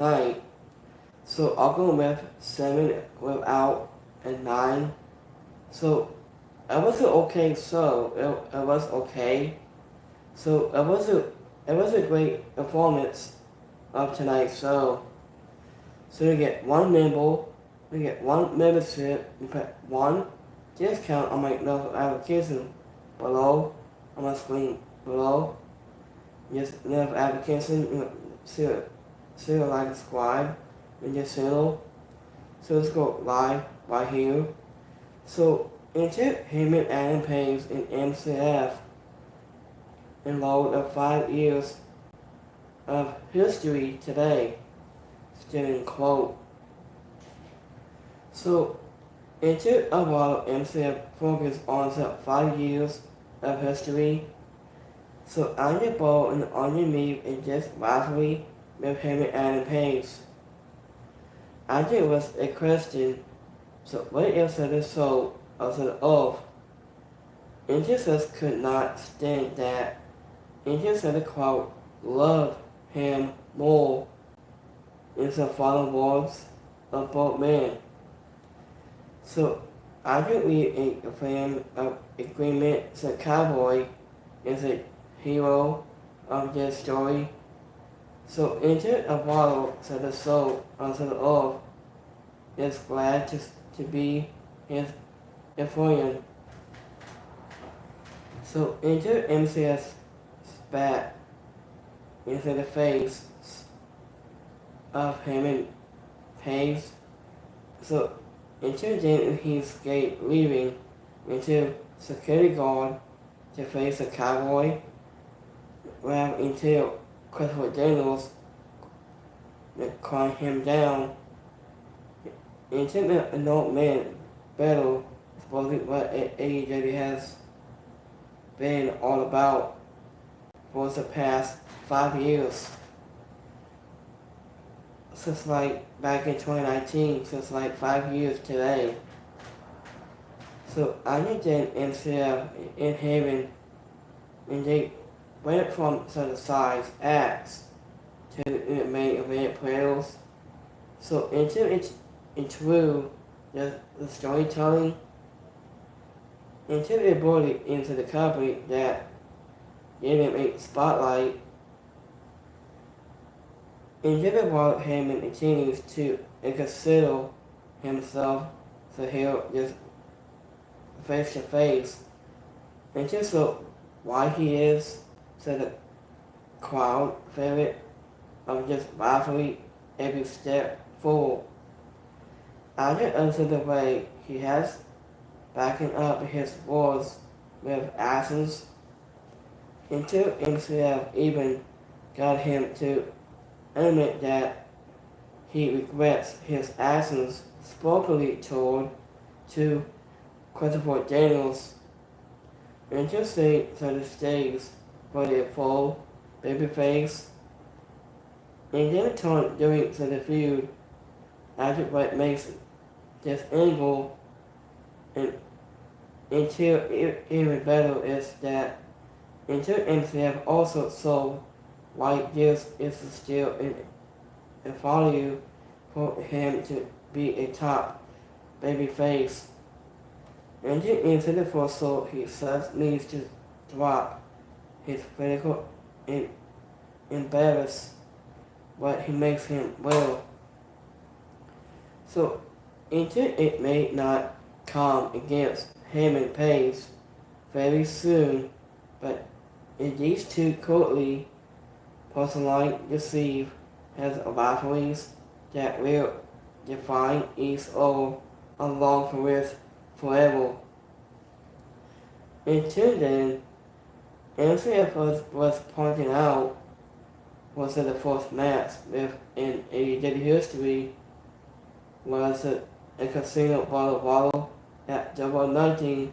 night. So I'll go with 7 without and 9. So it was an okay show. It was okay. So it was a great performance of tonight's show. So you get one nimble, you get one membership, you put one discount on my notification application below, on my screen below. Just enough application, see like subscribe in your channel. So let's go live right here. So entertainment Adam Page in MCF enrolled of 5 years of history today. Student quote. So into a while MCF focused on the 5 years of history. So Anya Ball and Anya Meave is just rivalry with him and Adam Page. Anya was a Christian, so what if the soul of the oath? Intercessors could not stand that. Intercessors quote, love him more in the final words of both men. So I could read a plan of agreement. The cowboy is a hero of this story. So into a bottle, so the soul of the earth is glad to be his friend. So into MCS spat into the face of him and Page. So into then he escaped, leaving into security guard to face the cowboy. Ran until Christopher Daniels calmed him down. Into an old man battle, supposedly what AEW has been all about for the past 5 years. Since like back in 2019, since like 5 years today. So I did MCF in heaven, and they went from the size acts to the main event players. So into the storytelling, into the ability into the company that didn't make spotlight, into the world Heyman continues to consider himself so he'll just face to face, and just so why he is so the crowd favorite of just rivalry every step forward. Either of the way he has backing up his words with actions until MCF even got him to admit that he regrets his actions spokenly toward to Christopher Daniels, and just say to the stage for the full babyface, and then turn during the feud after what makes this angle and until even better is that until MCF also saw why this is still in value for him to be a top babyface. And into the first so he says needs to drop his physical and embarrass what he makes him well. So into it may not come against him and Page very soon, but if these two currently personally deceive has rivalries that will define each other along with forever. Until then, MCF was pointing out was the first match in AEW history was a casino bottle at Double 19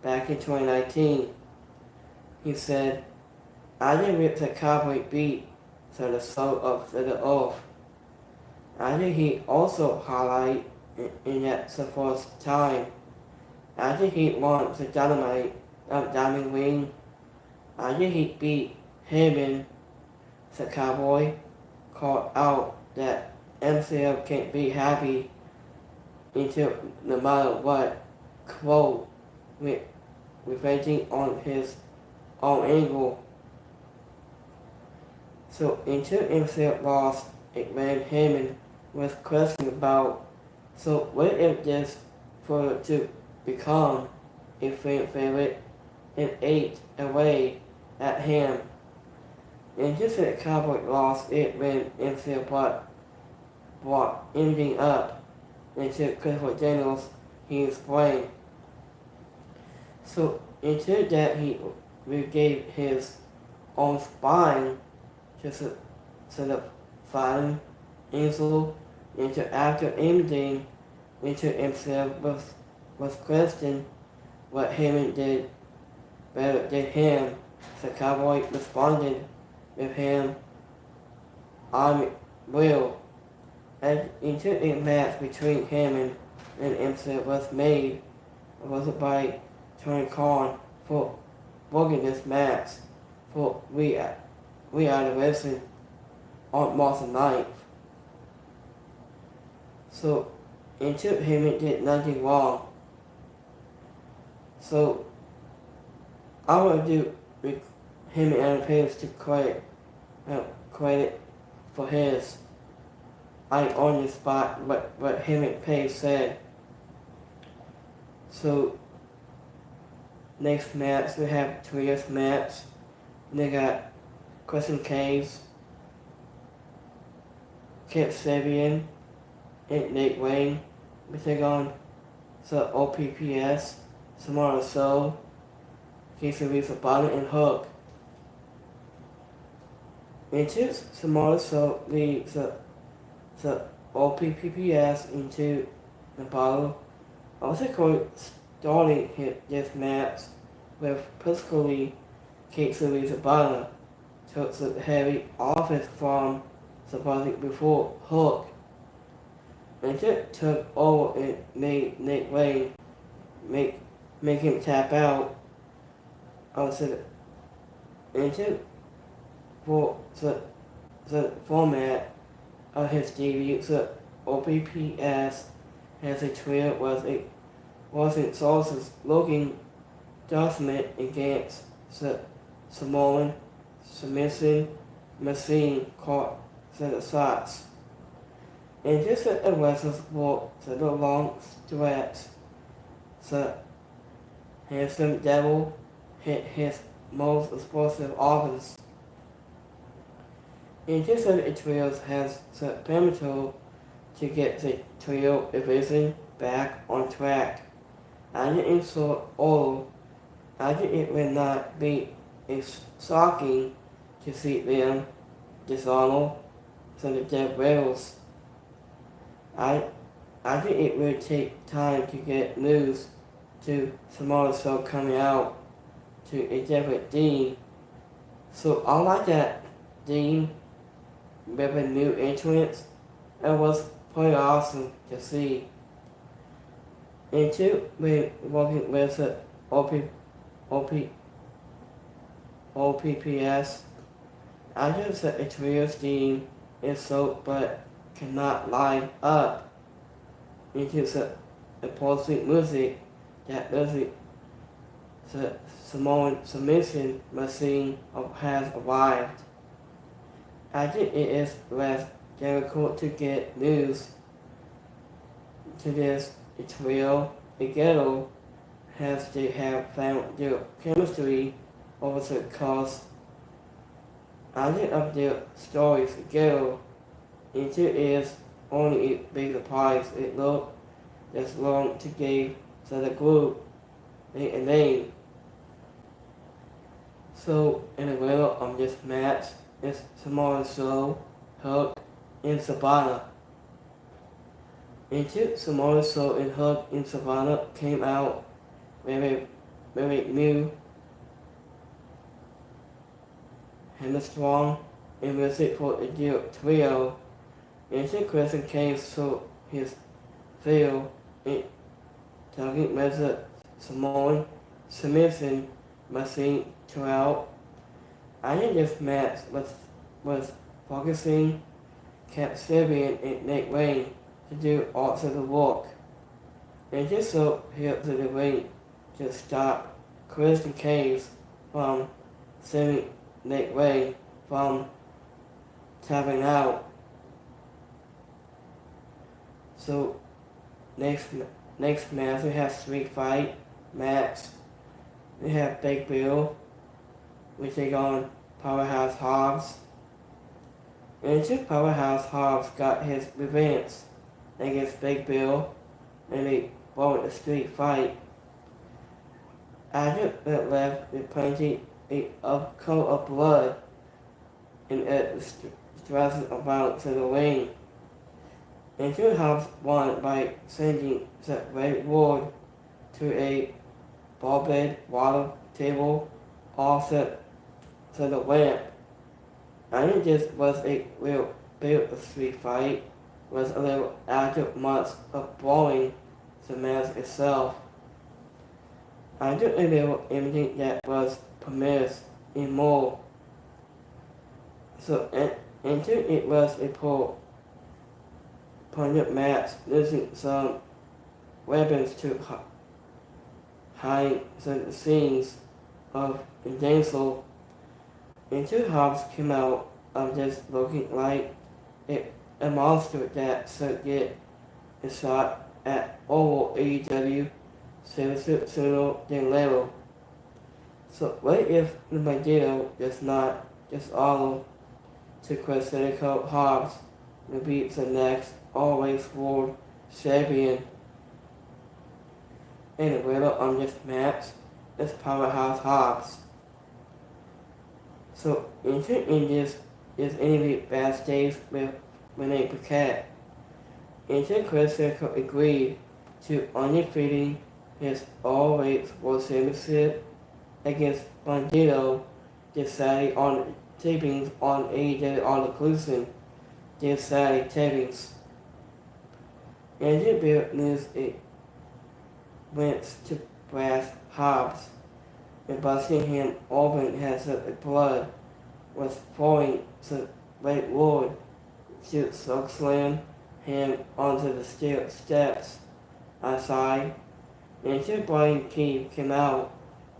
back in 2019. He said, I didn't rip the cowboy beat to the soul of the earth. I think he also highlighted in that the first time. I think he won the Dynamite of Diamond Ring. I think he beat Heyman, the cowboy, called out that MCL can't be happy until no matter what, quote, with revenging on his own angle. So until MCL lost, Van Heyman was questioning about, so what if this were to become a fan favorite and ate away at him? And just as Cowboy lost it when MCL brought ending up into Christopher Daniels, he explained. So until that he regave his own spine to sort of fighting Ansel into after ending into himself was questioned what Heyman did better than him. So Cowboy responded with him, I will. And until a match between Heyman and himself was made, it was by Tony Khan for booking this match for We Are the Wrestling on March 9th. So until Heyman did nothing wrong. So I want to do with Heyman and Page to credit for his on the spot what Heyman Page said. So next match we have Trios match. They got Christian Cage, Kip Sabian, and Nate Wayne. We take on the OPPS, Samoa Soul, Casey Sabana, and Hook. Into Samoa Soul leads the OPPS into the bottle. Also starting this match with physically Casey Sabana took the heavy offense from supposedly before Hook. And just took over and made Nate Wayne make him tap out. Also, and just for the format of his debut, the OPPS as a trio wasn't sources looking document against the Samoan submission machine called the shots. And just as the wrestlers walked the long stretch, the handsome devil hit his most explosive offense. And just as the trio has the potential to get the trio division back on track, I didn't insult all. I think it would not be shocking to see them dishonor some of the dead rails. I think it would take time to get news to Samoa Soul coming out to a different theme. So I like that theme with a new entrance. It was pretty awesome to see. And two, we're working with the OPPS. I just said a trio's theme is so but cannot line up into the pulsing music that the Samoan submission machine has arrived. I think it is less difficult to get news to this trio. The ghetto has to have found their chemistry over the course. I think of their stories, the ghetto into is only a big surprise. It looked as long to give the group a name. So in the middle of this match is Samoa Soul, Hook, and Sabana. Into Samoa Soul and Hook and Sabana came out very new and strong and music for the trio. Into Christian Cage saw his feel in talking with the Samoan submission machine throughout. I think this match was focusing kept Sabian and Nick Wayne to do all of the work. And just so helped the ring to stop Christian Cage from saving Nick Wayne from tapping out. So next match we have Street Fight match. We have Big Bill, we take on Powerhouse Hobbs. And Powerhouse Hobbs got his revenge against Big Bill and they won a street fight. After that left with plenty of coat of blood and stressing about to the ring. And Hobbs won by sending the Red Ward to a ball bed water table off to the ramp. I think this was a real bit of street fight, was a little after months of brawling the match itself. I don't remember anything that was permitted anymore. So until it was a punishment match using some weapons to hide the scenes of the dancehall. Until Hobbs came out of this looking like a monster that should get a shot at all AEW sooner than later. So what if the Magneto does not just honor to Crystal Hobbs to be the next always world champion? And the winner on this match is Powerhouse Hobbs. So in this is interview backstage with Renee Paquette. Chris Jericho agreed to undefeating his all-weight world championship against Bandito this Saturday on tapings on AEW All Inclusive this Saturday tapings. Andrew Bill news it went to Brass Hobbs and busting him open as the blood was flowing to Red Ward to slam him onto the steps outside. And Brian Keith came out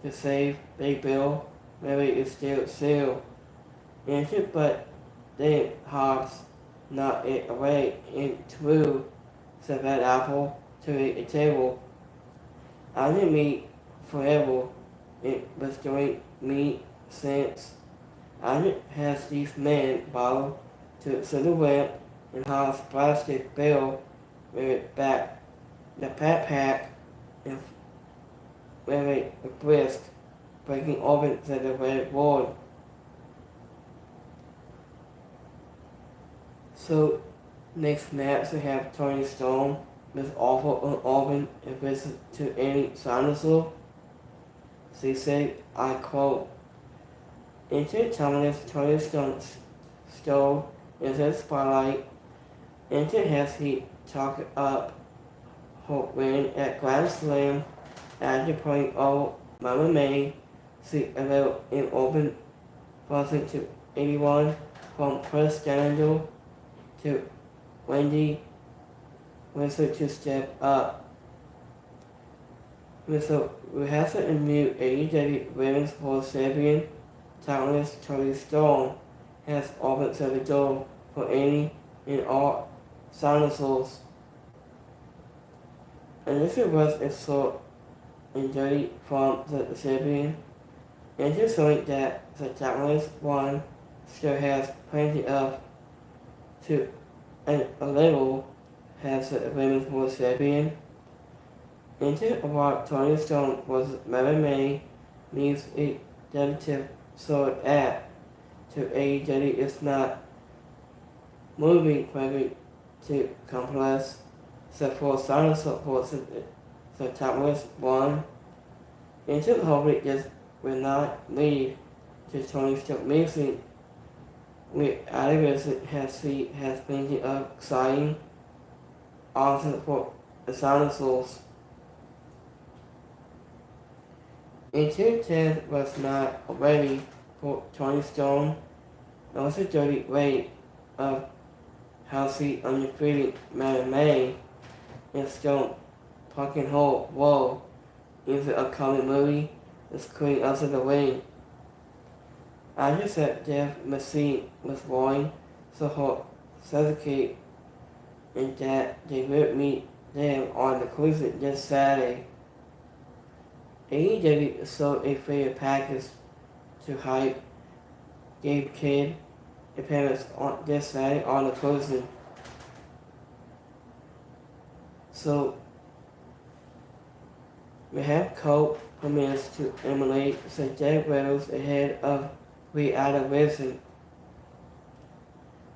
to save Big Bill, Mary is still sealed. But then Hobbs knocked it away and threw the red apple to a table. I didn't meet forever. It was doing me since I has these men bottled to the ramp and Hobbs blasted Bill with it back the pack and with a brisk, breaking open the red board. So next match we have Tony Storm with awful unopened and visit to any dinosaur. She said, I quote, "Into Thomas Tony Storm stole in the spotlight. Into has he talked up her win at Grand Slam at the point of Mama May. See a little in open crossing to 81 from Chris Daniel to Wendy Whistle to step up. Whistle we have to new AEW Women's World Champion Thomas Tony Storm has opened the door for any and all dinosaurs. And if it was a short and dirty from the champion, and just showing that the Japanese one still has plenty of to and a little has the women's world champion. Into what Tony Storm was Mary May means a dedicative sword at to AEW is not moving quickly to complex the four dinosaur forces the Japanese one. Into hopefully this will not lead to Tony Storm missing with Adivison has plenty of exciting options for the dinosaurs. Until Ted was not ready for Tony Storm, there was a dirty way of healthy, undefeated Madam May and Stone Pumpkin Hole Whoa into the upcoming movie is Queen Under the Wing. I just said Jeff Messine was born so her certificate and that they will meet them on the cruise this Saturday. AEW sold a fair package to hype Gabe Kidd appearance on this Saturday on the closing. So we have Cope permits to emulate some Jack Reynolds ahead of Adam Wilson.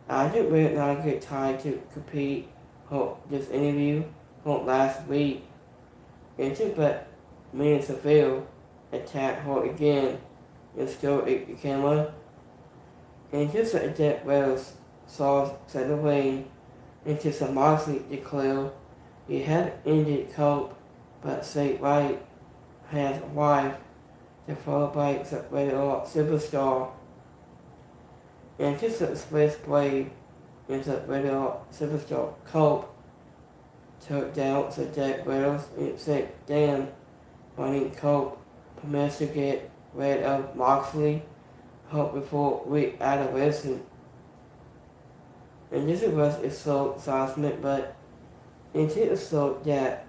I did really not get tired to compete for this interview from last week. But me and Seville attacked her again and stole the camera. And just as Jack Wells saw the ring into some Moxley declared he had ended Cope, but said White has a wife to follow by the radio superstar. And just as Space Blade and the radio superstar Cope took down the Jack Wells and said, damn, wanting Cope permits to get rid of Moxley hope before we add a Wilson. And this was a so seismic, but it is so that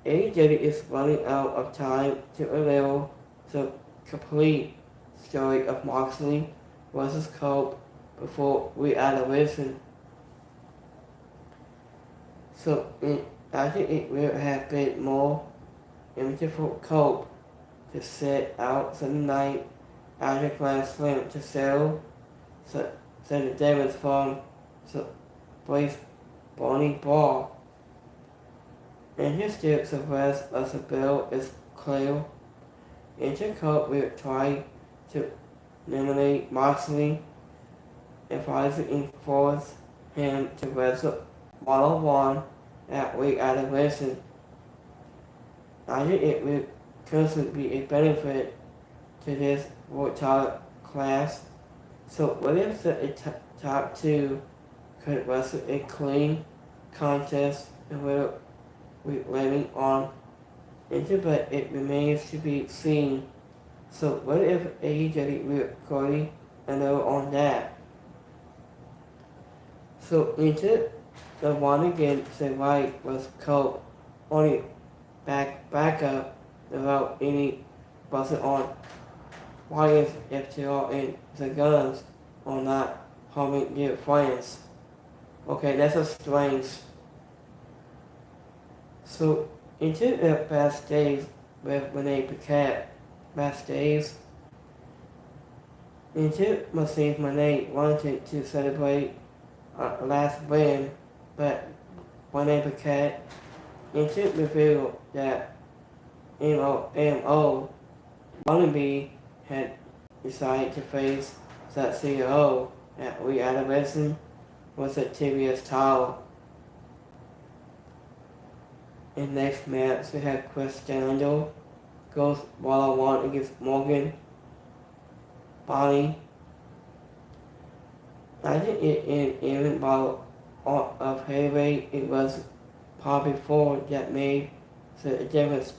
AEW is running out of time to allow the complete story of Moxley versus Cope before we add a Wilson. So I think it will have been more image for Cope to set out Sunday night after Grand Slam to settle the Devils from the Blaze Bonnie Ball. And his still the rest of the bill is clear. And Cope will try to eliminate Moxley and try to enforce him to wrestle one-on-one at Weight Adam Wilson. I think it will constantly be a benefit to this world title class. So what if the top two could wrestle a clean contest and will be landing on into, but it remains to be seen. So what if AEW will Cody and on that? So into the one against the right was Cope only back up without any busting on. Why is FTR and the Guns are not harming their friends? Okay, that's a strange. So into the backstage with Renee Paquette backstage, into Mercedes Moné wanted to celebrate last win, but Renee Paquette into revealed that MO Wannabe had decided to face that CEO at We Adam Wilson was a TBS title. In next match, we have Chris Jericho goes one-on-one against Morgan Bonnie. I think in even battle of heavyweight, it was probably 4 that made the difference.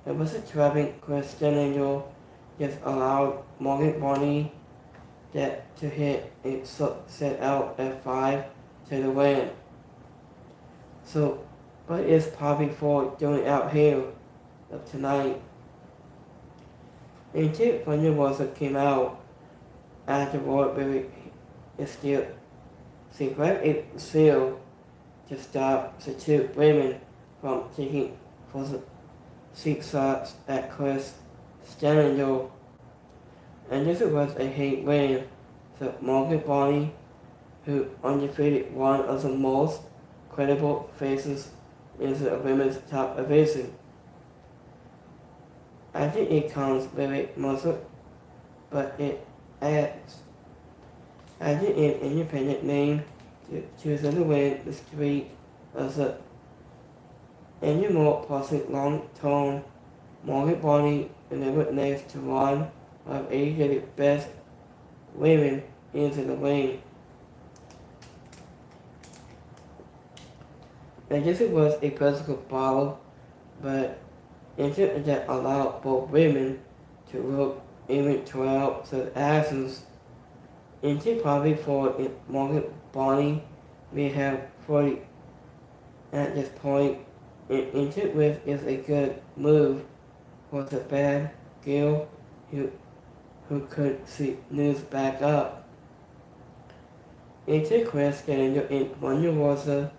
It was a trapping Chris Jericho just allowed Morgan Bonnie that to hit it set out at 5 to the win. So, but it's probably for doing out here of tonight. And Chip Thunderbolter came out afterward, but it still grabbed a seal to stop the 2 women from taking for the 6 shots at Chris Jericho. And this was a hate win. So Morgan Bonnie, who undefeated one of the most credible faces in the women's top division. I think it comes very muscle, but it adds. I think an independent name to choose to win the streak as a any more possible long-term Morgan Bonnie delivered next to one of Asia's best women into the ring. And this was a physical battle, but it that allowed both women to look even 12 such actions. Into probably for Morgan Bonnie, we have 40 at this point. Into which is a good move was a bad Gil who could see news back up. Into Chris getting in Wonder Rosa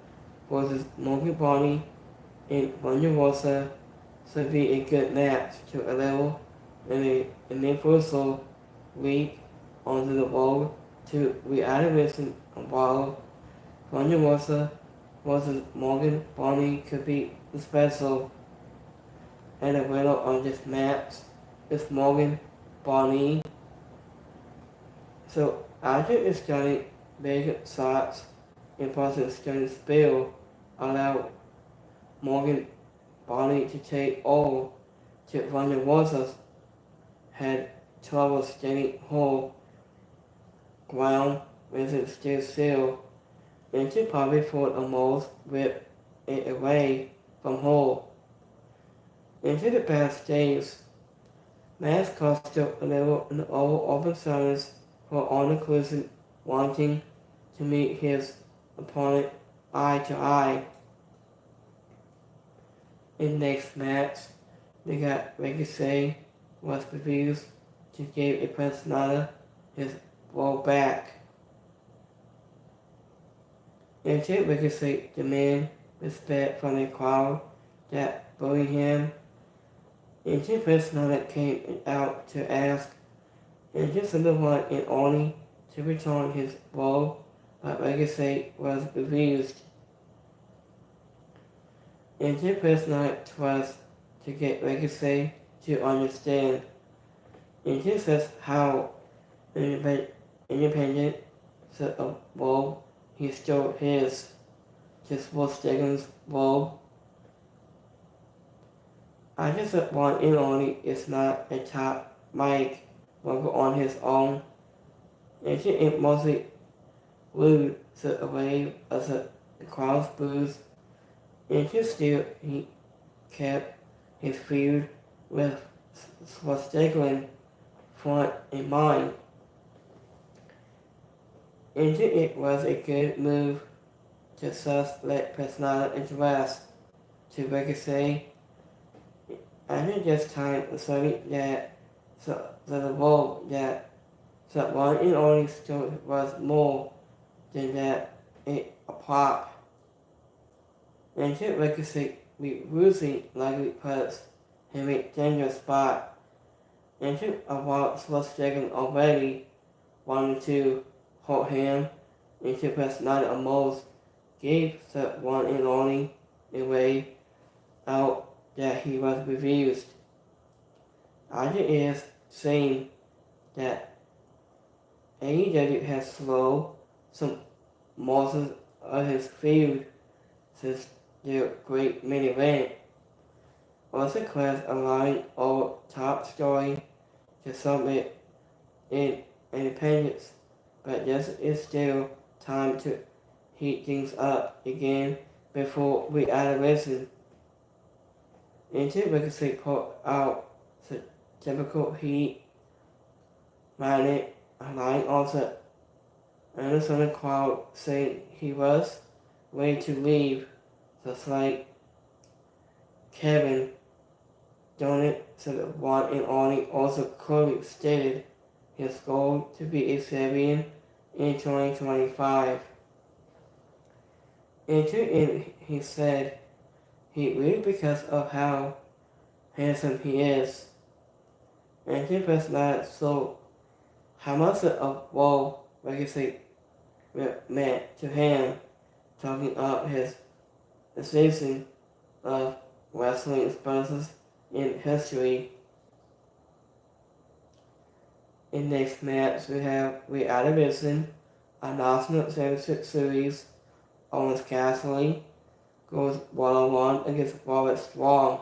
versus Morgan Bonnie in Wonder Rosa should be a good match to a level in a full week onto the road to reactivation while Wonder Rosa versus Morgan Bonnie could be special. And the winner of this match is Morgan Bonnie. So after the starting big shots and plus starting spill allowed Morgan Bonnie to take all to Wonder Rosa had trouble standing whole ground with it still and she probably thought almost whipped it away from whole. Into the backstage, Max Costa a little in all open silence for Arnold Cruiser wanting to meet his opponent eye to eye. In next match, we got Ricochet was refused to give a Personata his roll back. Into Ricochet demand respect from the crowd that bullied him. Into Personata came out to ask Into someone in Oni to return his role, but Ricochet was refused. Into Personata tries to get Ricochet to understand. Into says how independent set of role he stole his, just for Stegan's role. I just said one and only is not a top mic worker on his own. And she ain't mostly rude set away as the crowd's booze. And still he kept his feud with Stegland front in mind. And it was a good move to just let Personata interest to Ricochet. I think this time something that the role that one and only still was more than that a prop. And should Ricochet be losing likely puts him in a dangerous spot. And should avoid Stegland already wanting to hold him into Personata almost gave the one and only a way out that he was refused. Idea is saying that AEW has slowed some morsels of his feud since their great main event. Also class allowing our top story to submit in independence, but this is still time to heat things up again before we add a listen. Into Ricochet put out the typical heat magnet line also Anderson the crowd saying he was ready to leave, just like Kevin Donut said the one and only also clearly stated his goal to be a champion in 2025. He said he really because of how handsome he is. And he was not so how much of role Ricochet meant to him, talking up his season of wrestling experiences in history. In next match we have Reactivation, a National Championship Series. Owens Cassidy goes one-on-one against Robert Strong.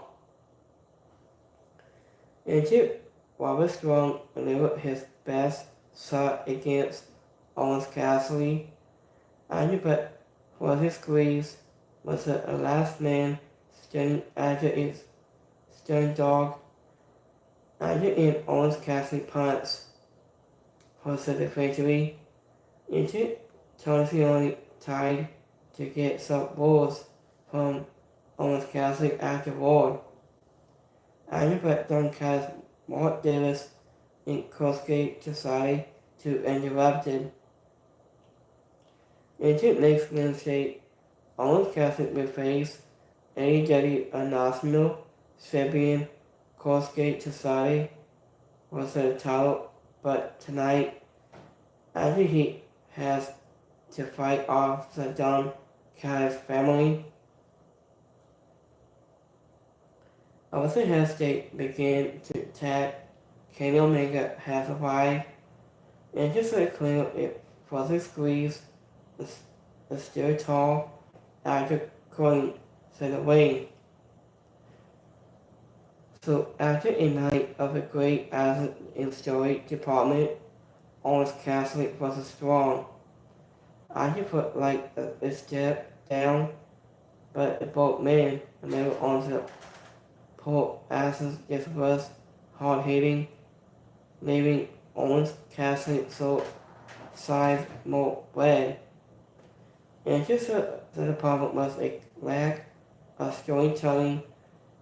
And Robert Strong delivered his best shot against Owens Cassidy, and but was his squeeze was the last man standing after its stern dog. After in Owens Cassidy punts for the victory, into Tony only tied to get some balls from Owens Cassidy afterward. After but Don cast Mark Davis in Crossgate Society to interrupted. Into next Wednesday, Owens Cassidy will face AEW National Champion Crossgate Society was the title, but tonight, after he has to fight off the Don Callis family, also as they begin to attack, Kenny Omega has arrived, and just to clear it further squeeze is still tall after going to the ring. So after a night of a great asset in story department, Owens Cassidy was strong. I put like a step down, but both men never on the poor asses just was hard hitting, leaving Owens Cassidy so size more red. And just the problem was a lack of storytelling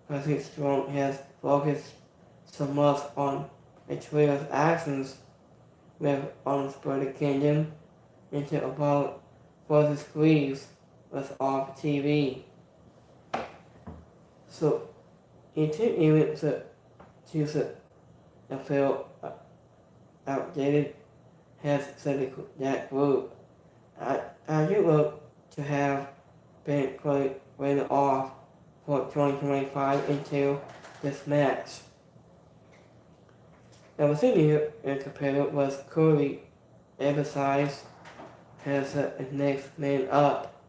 because his strong has focused so much on a trailer's actions with Unspurted Kingdom into about for the squeeze was off TV. So it took even to choose a feel outdated has said that group. I do look to have been quite written off for 2025 until this match. Now within here, a competitor was Cody emphasized as the next man up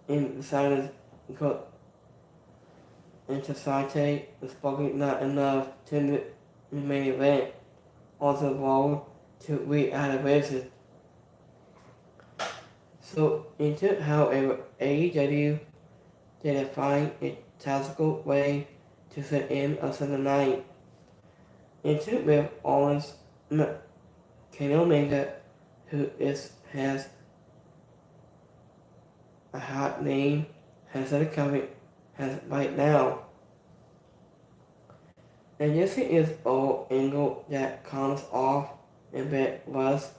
in Simon's into Sante was spoken not enough to the main event on the road to re-elevation. So into however AEW did find a tactical way to set in of the night. Into with Owens Kenny Omega, who has a hot name, has a coming has right now. And this is all angle that comes off a bit less,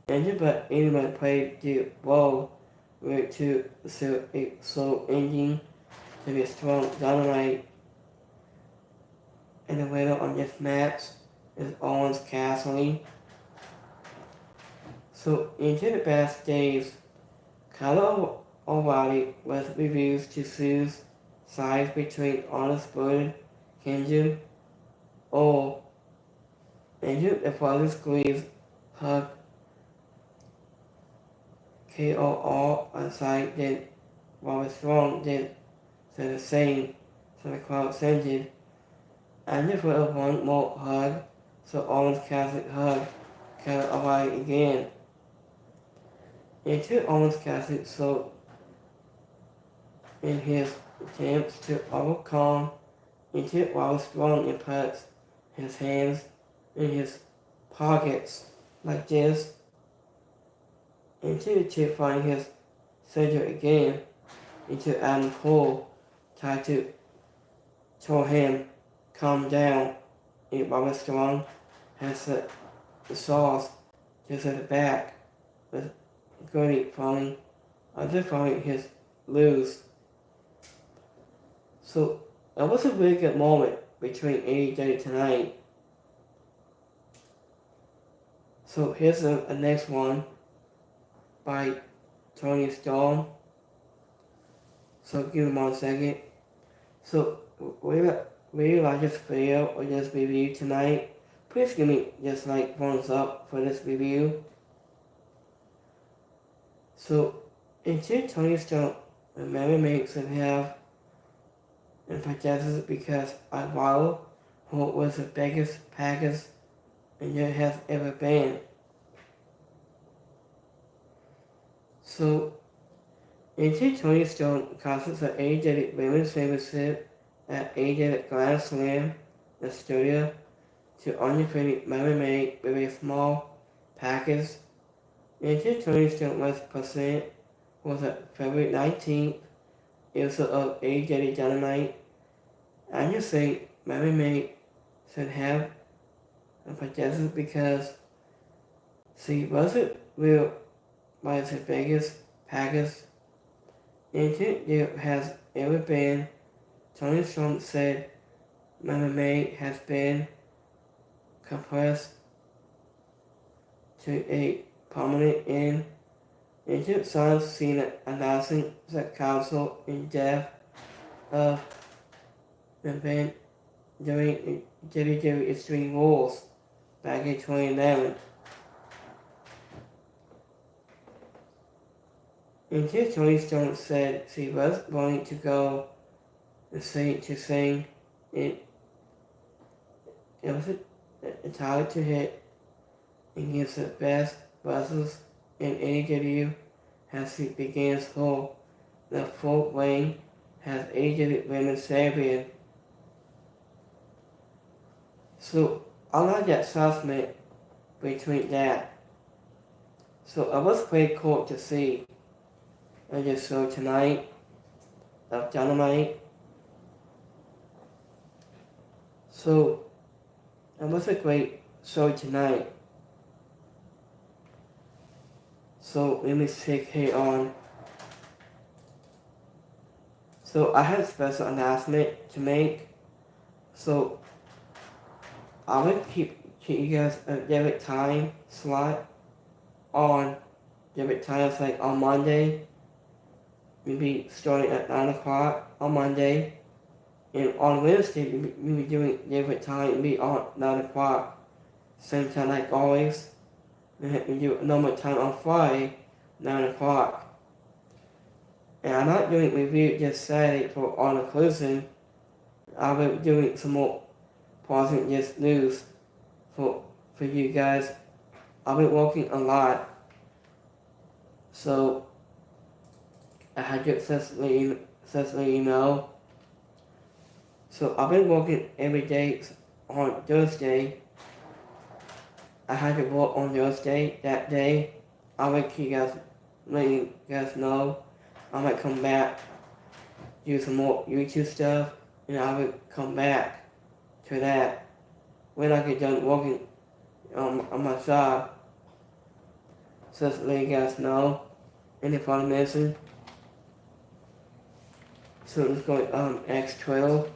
and but anyone played the role with to a slow ending to be strong Dynamite. And the winner on this match is Owens Cassidy. So into the past days, Kyle O'Reilly was refused to choose sides between Unspurted Kingdom or into the further squeeze hug KOR aside did while Strong did so the same, so the crowd scented. And if we have one more hug, so Owens Cassidy hug Kyle O'Reilly again. Into Owens Cassidy so in his attempts to overcome into while Strong and puts his hands in his pockets like this into to find his center again into Adam Cole tried to tell him calm down and Robert Strong has the sauce just at the back with Gurney falling his loose. So it was a really good moment between AEW tonight. So here's the next one by Tony Storm. So give me 1 second. So will you like this video or this review tonight? Please give me just like thumbs up for this review. So until Tony Storm remember makes it have and possesses because I follow what was the biggest package and there has ever been. So Until Tony Storm concerts at AEW Women's Championship at AEW Grand Slam, the studio, to undefeated MMA with a small package. Until Tony Storm was presented was at February 19th, episode of AEW Dynamite. I just think MMA should have a projection because she wasn't real by the biggest package until there has ever been. Tony Storm said MMA has been compressed to a prominent end. Until Sun Cena announcing the council in depth of the event during WWE Extreme Rules back in 2011. Until Tony Storm said she was going to go to sing it was a target to hit against the best wrestlers in AEW as she begins the full reign as AEW Women's Champion. So I like that assessment between that. So it was pretty cool to see. I just saw tonight of Dynamite. So it was a great show tonight. So let me click here on. So I had a special announcement to make. So I will keep you guys a different time slot on different times, like on Monday. We'll be starting at 9 o'clock on Monday. And on Wednesday, we'll be doing different time. It'll be on 9 o'clock. Same time like always. We do a normal time on Friday, 9 o'clock. And I'm not doing review just Saturday for All Inclusion. I'll be doing some more positive just news for you guys. I've been working a lot. So I had to successfully know. So I've been working every day on Thursday. I had to work on Thursday that day. I will keep letting you guys know. I might come back, do some more YouTube stuff, and I will come back to that when I get done working on my job. So just let you guys know. Any fun missing? So let's go X12.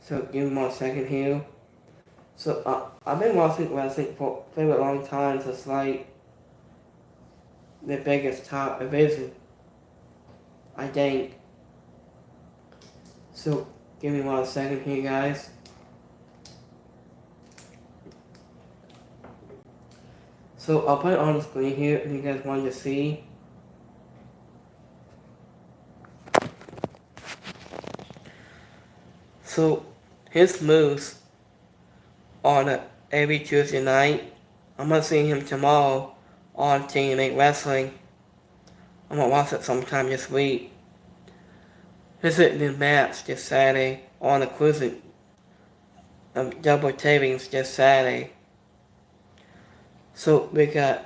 So give me 1 second here. So I've been watching wrestling for a very long time. So it's like the biggest top division, I think. So give me 1 second here, guys. So I'll put it on the screen here if you guys want to see. So his moves on every Tuesday night. I'm gonna see him tomorrow on TNA Wrestling. I'm gonna watch it sometime this week. Visit the match this Saturday on the cruising double tapings this Saturday. So we got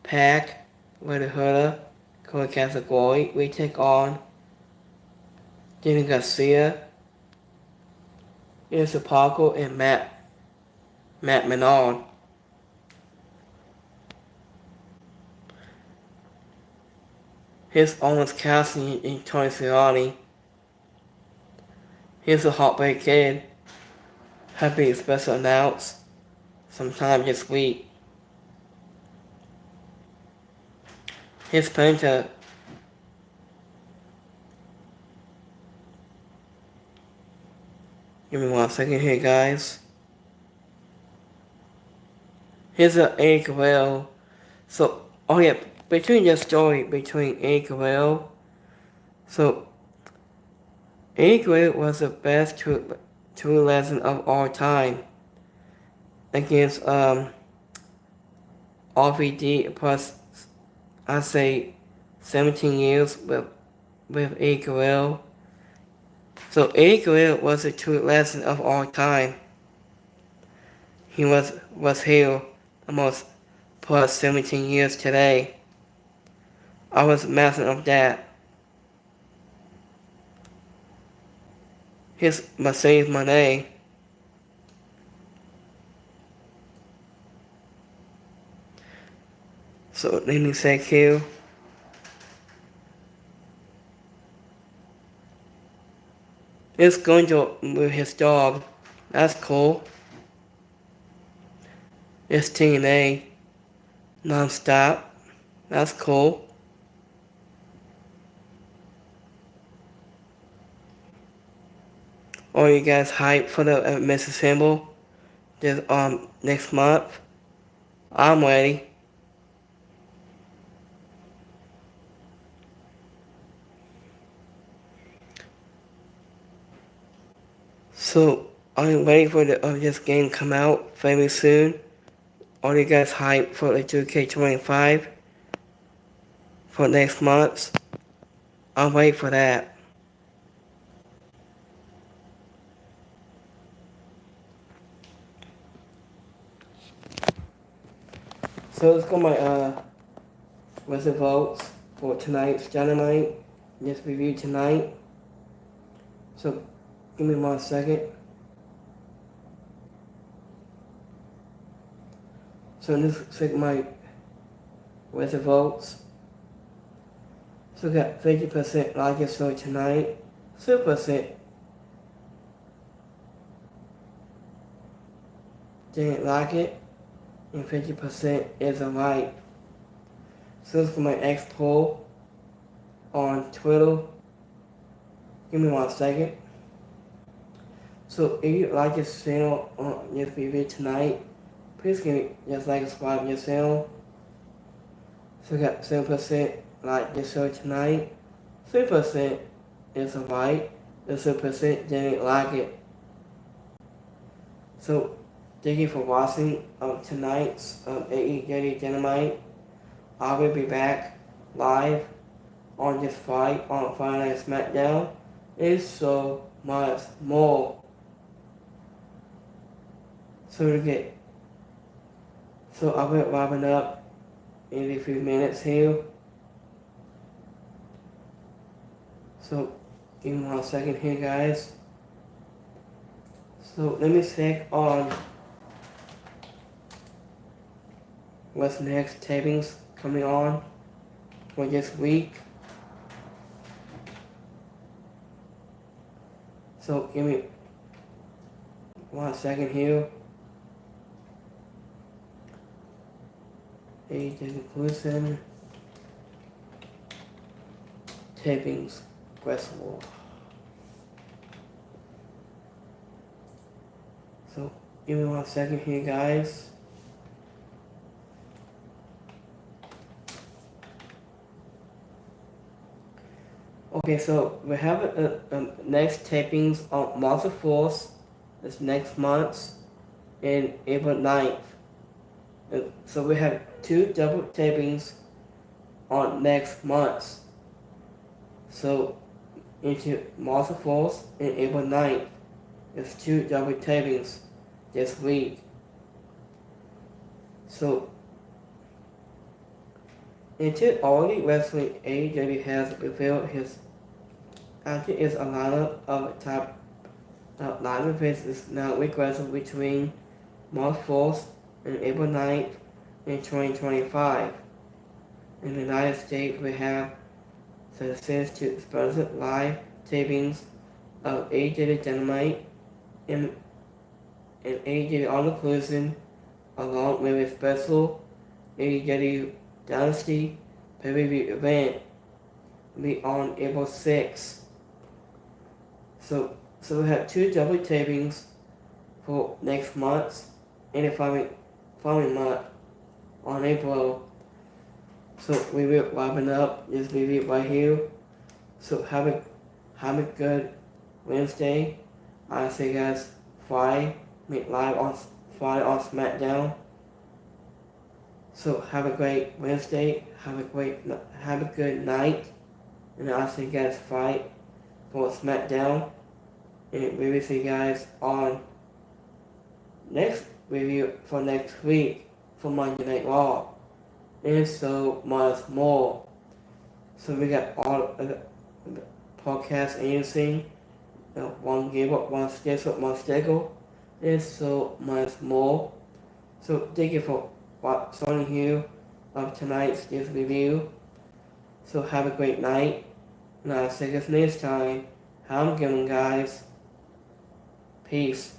Pac, Red Hooder, Cody Castagory. We take on Danny Garcia, Ilsa Parker, and Matt Menard. Here's Owens Cassidy and Tony Schiavone. Here's the Heartbreak Kid. Happy special announced sometime this week. Here's Penta. Give me 1 second here, guys. Here's a A. Guerrero. So, oh yeah, between the story between A. Guerrero. So, A. Guerrero was the best two legend of all time against RVD plus I say 17 years with Eddie Guerrero. So Eddie Guerrero was the true legend of all time. He was here almost plus 17 years today. I was master of that. Here's Mercedes Monet. So let me say here. It's going to with his dog. That's cool. It's TNA non-stop. That's cool. Are you guys hyped for the Mrs. Symbol this next month? I'm ready. So are you ready for this game come out very soon? Are you guys hyped for the 2K25 for next month? I'll wait for that. So let's go my what's the votes for tonight's Dynamite. This review tonight. So give me 1 second. So this is my what's the votes. So we got 50% like it for tonight, 2% didn't like it, and 50% is a like. So this is my X poll on Twitter. Give me 1 second. So if you like this channel on this video tonight, please give me just like and subscribe to your channel. So we got 7% like this show tonight, 3% is a like, and 2% didn't like it. So thank you for watching tonight's AEW Dynamite. I will be back live on this fight on Friday Night SmackDown. It's so much more. So I'll be wrapping up in a few minutes here. So give me 1 second here, guys. So let me check on what's next tapings coming on for this week. So give me 1 second here. AEW conclusion. Tapings. Westworld. So give me 1 second here, guys. Okay, so we have next tapings on March 4th, this next month, and April 9th. So we have 2 double tapings on next month. So into March 4th and April 9th, there's 2 double tapings this week. So into All Elite Wrestling, AEW has revealed his actually is a lineup of top live events is now requested between March 4th and April 9th in 2025. In the United States, we have success to sponsored live tapings of AEW Dynamite and AEW All Inclusion, along with a special AEW Dynasty pay-per-view event be on April 6th. So we have 2 double tapings for next month and the following month on April. So we will wrapping up this video right here. So have a good Wednesday. I see you guys Friday, meet live on Friday on SmackDown. So have a great Wednesday. Have a good night. And I'll see you guys fight for SmackDown. And we will see you guys on next review for next week for Monday Night Raw. And so much more. So we got all of the podcast agency, one give up, one schedule, and so much more. So thank you for joining here of tonight's review. So have a great night. And I'll see you guys next time. Have a good one, guys. Peace.